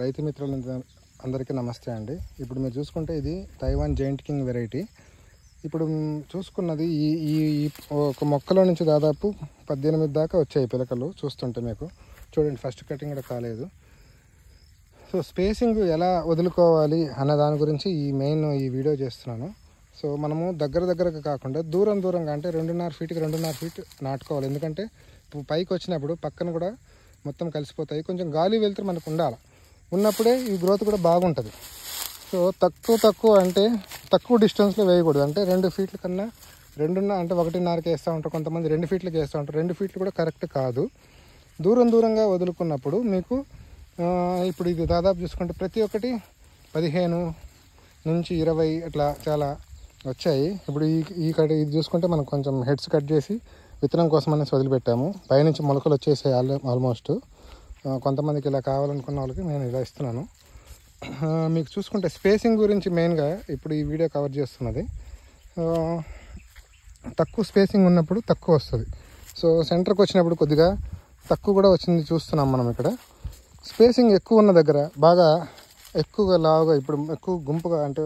రైతు మిత్రులు అందరికీ నమస్తే అండి. ఇప్పుడు మీరు చూసుకుంటే ఇది తైవాన్ జైంట్ కింగ్ వెరైటీ. ఇప్పుడు చూసుకున్నది ఈ ఈ ఒక మొక్కలో నుంచి దాదాపు 18 దాకా వచ్చాయి పిలకలు. చూస్తుంటే మీకు చూడండి, ఫస్ట్ కటింగ్ కూడా కాలేదు. సో స్పేసింగ్ ఎలా వదులుకోవాలి అన్న దాని గురించి ఈ వీడియో చేస్తున్నాను. సో మనము దగ్గరగా కాకుండా దూరంగా అంటే 2.5 ఫీట్కి 2.5 ఫీట్ నాటుకోవాలి. ఎందుకంటే పైకి వచ్చినప్పుడు పక్కన కూడా మొత్తం కలిసిపోతాయి. కొంచెం గాలి వెళ్తే మనకు ఉన్నప్పుడే ఈ గ్రోత్ కూడా బాగుంటుంది. సో తక్కువ అంటే తక్కువ డిస్టెన్స్లో వేయకూడదు. అంటే 2 ఫీట్ల కన్నా 2.5 అంటే 1.5కి వేస్తూ ఉంటారు, కొంతమంది 2 ఫీట్లకి వేస్తూ ఉంటారు. 2 ఫీట్లు కూడా కరెక్ట్ కాదు. దూరంగా వదులుకున్నప్పుడు మీకు ఇప్పుడు ఇది దాదాపు చూసుకుంటే ప్రతి ఒక్కటి 15 నుంచి 20 అట్లా చాలా వచ్చాయి. ఇప్పుడు ఇది చూసుకుంటే మనం కొంచెం హెడ్స్ కట్ చేసి విత్తనం కోసం అనేసి వదిలిపెట్టాము. పైనుంచి మొలకలు వచ్చేసాయి ఆల్మోస్ట్. కొంతమందికి ఇలా కావాలనుకున్న వాళ్ళకి నేను ఇలా ఇస్తున్నాను. మీకు చూసుకుంటే స్పేసింగ్ గురించి మెయిన్గా ఇప్పుడు ఈ వీడియో కవర్ చేస్తున్నది. తక్కువ స్పేసింగ్ ఉన్నప్పుడు తక్కువ వస్తుంది. సో సెంటర్కి వచ్చినప్పుడు కొద్దిగా తక్కువ కూడా వచ్చింది చూస్తున్నాం మనం. ఇక్కడ స్పేసింగ్ ఎక్కువ ఉన్న దగ్గర బాగా ఎక్కువగా లావుగా, ఇప్పుడు ఎక్కువ గుంపుగా అంటే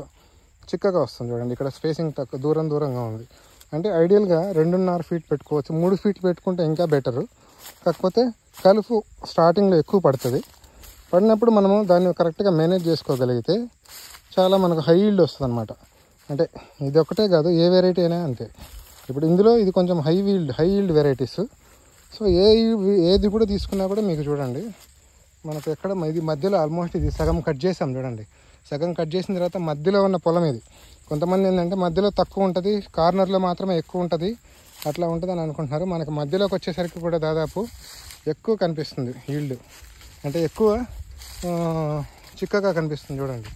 చిక్కగా వస్తుంది చూడండి. ఇక్కడ స్పేసింగ్ తక్కువ దూరంగా ఉంది. అంటే ఐడియల్గా 2.5 ఫీట్ పెట్టుకోవచ్చు. 3 ఫీట్లు పెట్టుకుంటే ఇంకా బెటరు. కాకపోతే కలుపు స్టార్టింగ్లో ఎక్కువ పడినప్పుడు మనము దాన్ని కరెక్ట్గా మేనేజ్ చేసుకోగలిగితే చాలా మనకు హై ఈల్డ్ వస్తుంది అనమాట. అంటే ఇది ఒకటే కాదు, ఏ వెరైటీ అయినా అంతే. ఇప్పుడు ఇందులో ఇది కొంచెం హై ఈల్డ్ వెరైటీస్. సో ఏది కూడా తీసుకున్నా కూడా మీకు చూడండి, మనకు ఎక్కడ ఇది మధ్యలో ఆల్మోస్ట్ ఇది సగం కట్ చేసాం చూడండి. సగం కట్ చేసిన తర్వాత మధ్యలో ఉన్న పొలం ఇది. కొంతమంది ఏంటంటే మధ్యలో తక్కువ ఉంటుంది, కార్నర్లో మాత్రమే ఎక్కువ ఉంటుంది, అట్లా ఉంటుంది అని అనుకుంటున్నారు. మనకు మధ్యలోకి వచ్చేసరికి కూడా దాదాపు ఎక్కువ కనిపిస్తుంది ఈల్డ్. అంటే ఎక్కువ చిక్కగా కనిపిస్తుంది చూడండి.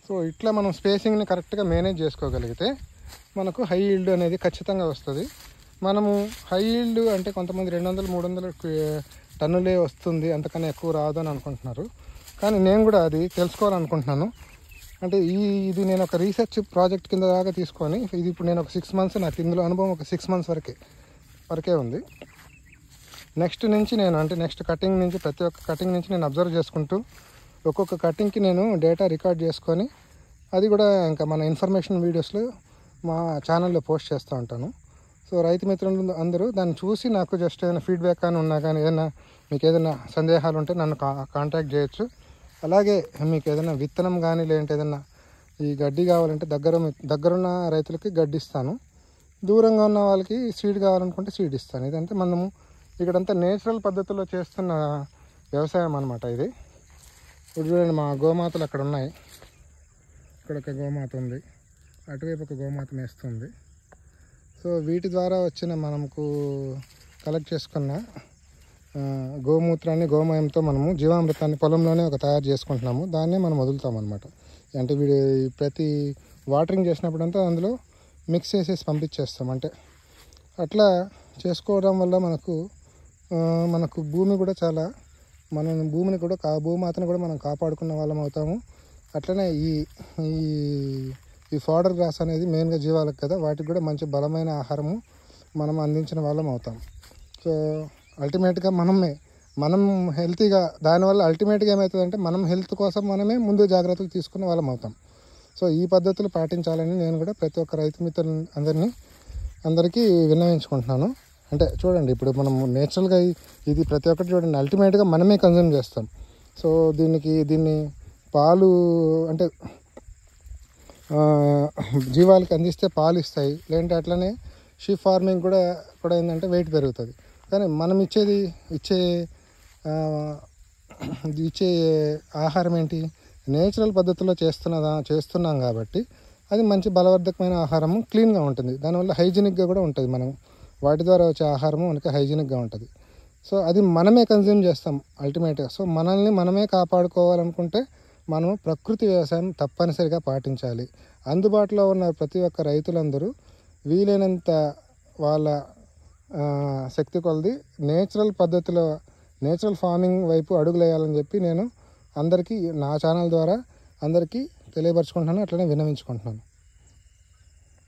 సో ఇట్లా మనం స్పేసింగ్ని కరెక్ట్గా మేనేజ్ చేసుకోగలిగితే మనకు హై ఈల్డ్ అనేది ఖచ్చితంగా వస్తుంది. మనము హై ఈల్డ్ అంటే కొంతమంది 200-300 టన్నులే వస్తుంది, అంతకన్నా ఎక్కువ రాదు అని అనుకుంటున్నారు. కానీ నేను కూడా అది తెలుసుకోవాలనుకుంటున్నాను. అంటే ఇది నేను ఒక రీసెర్చ్ ప్రాజెక్ట్ కింద దాకా తీసుకొని ఇది ఇప్పుడు నేను ఒక 6 మంత్స్, నాకు ఇందులో అనుభవం ఒక 6 మంత్స్ వరకే ఉంది. నెక్స్ట్ కటింగ్ నుంచి ప్రతి ఒక్క కటింగ్ నుంచి నేను అబ్జర్వ్ చేసుకుంటూ ఒక్కొక్క కటింగ్కి నేను డేటా రికార్డ్ చేసుకొని అది కూడా ఇంకా మన ఇన్ఫర్మేషన్ వీడియోస్లో మా ఛానల్లో పోస్ట్ చేస్తూ ఉంటాను. సో రైతు మిత్రులు అందరూ దాన్ని చూసి నాకు జస్ట్ ఏదైనా ఫీడ్బ్యాక్ కానీ ఉన్నా కానీ మీకు ఏదైనా సందేహాలు ఉంటే నన్ను కాంటాక్ట్ చేయొచ్చు. అలాగే మీకు ఏదైనా విత్తనం కానీ లేదంటే ఏదైనా ఈ గడ్డి కావాలంటే దగ్గరున్న రైతులకి గడ్డి ఇస్తాను. దూరంగా ఉన్న వాళ్ళకి సీడ్ కావాలనుకుంటే సీడ్ ఇస్తాను. ఇదంతా మనము ఇక్కడంతా నేచురల్ పద్ధతిలో చేస్తున్న వ్యవసాయం అనమాట ఇది. ఇప్పుడు చూడండి, మా గోమాతలు అక్కడ ఉన్నాయి. ఇక్కడ ఒక గోమాత ఉంది, అటువైపు ఒక గోమాత మేస్తుంది. సో వీటి ద్వారా వచ్చిన మనకు కలెక్ట్ చేసుకున్న గోమూత్రాన్ని, గోమయంతో మనము జీవామృతాన్ని పొలంలోనే తయారు చేసుకుంటున్నాము. దాన్నే మనం వదులుతాం అనమాట. అంటే ప్రతి వాటరింగ్ చేసినప్పుడంతా అందులో మిక్స్ చేసేసి పంపించేస్తాం. అంటే అట్లా చేసుకోవడం వల్ల మనకు భూమి కూడా చాలా, మనం భూమిని కూడా భూమాతను కూడా మనం కాపాడుకున్న వాళ్ళం అవుతాము. అట్లనే ఈ ఫాడర్ గ్రాస్ అనేది మెయిన్గా జీవాలకు కదా, వాటికి కూడా మంచి బలమైన ఆహారము మనం అందించిన వాళ్ళం అవుతాం. సో అల్టిమేట్గా మనం హెల్తీగా, దానివల్ల అల్టిమేట్గా ఏమవుతుందంటే మనం హెల్త్ కోసం మనమే ముందు జాగ్రత్తలు తీసుకున్న వాళ్ళం అవుతాం. సో ఈ పద్ధతులు పాటించాలని నేను కూడా ప్రతి ఒక్క రైతు మిత్రులు అందరికీ విన్నవించుకుంటున్నాను. అంటే చూడండి, ఇప్పుడు మనం నేచురల్గా ఇది ప్రతి ఒక్కటి చూడండి, అల్టిమేట్గా మనమే కన్జ్యూమ్ చేస్తాం. సో దీన్ని పాలు అంటే జీవాలకి అందిస్తే పాలు ఇస్తాయి. లేదంటే అట్లనే షీప్ ఫార్మింగ్ కూడా ఏంటంటే వెయిట్ పెరుగుతుంది. కానీ మనం ఇచ్చే ఆహారం ఏంటి, నేచురల్ పద్ధతిలో చేస్తున్నాం కాబట్టి అది మంచి బలవర్ధకమైన ఆహారము, క్లీన్గా ఉంటుంది. దానివల్ల హైజీనిక్గా కూడా ఉంటుంది. మనం వాటి ద్వారా వచ్చే ఆహారము మనకి హైజీనిక్గా ఉంటుంది. సో అది మనమే కన్జ్యూమ్ చేస్తాం అల్టిమేట్గా. సో మనల్ని మనమే కాపాడుకోవాలనుకుంటే మనము ప్రకృతి వ్యవసాయం తప్పనిసరిగా పాటించాలి. అందుబాటులో ఉన్న ప్రతి ఒక్క రైతులందరూ వీలైనంత వాళ్ళ శక్తి కొలది నేచురల్ పద్ధతిలో నేచురల్ ఫార్మింగ్ వైపు అడుగులేయాలని చెప్పి నేను అందరికీ నా ఛానల్ ద్వారా అందరికీ తెలియపరచుకుంటున్నాను, అట్లనే విన్నవించుకుంటున్నాను.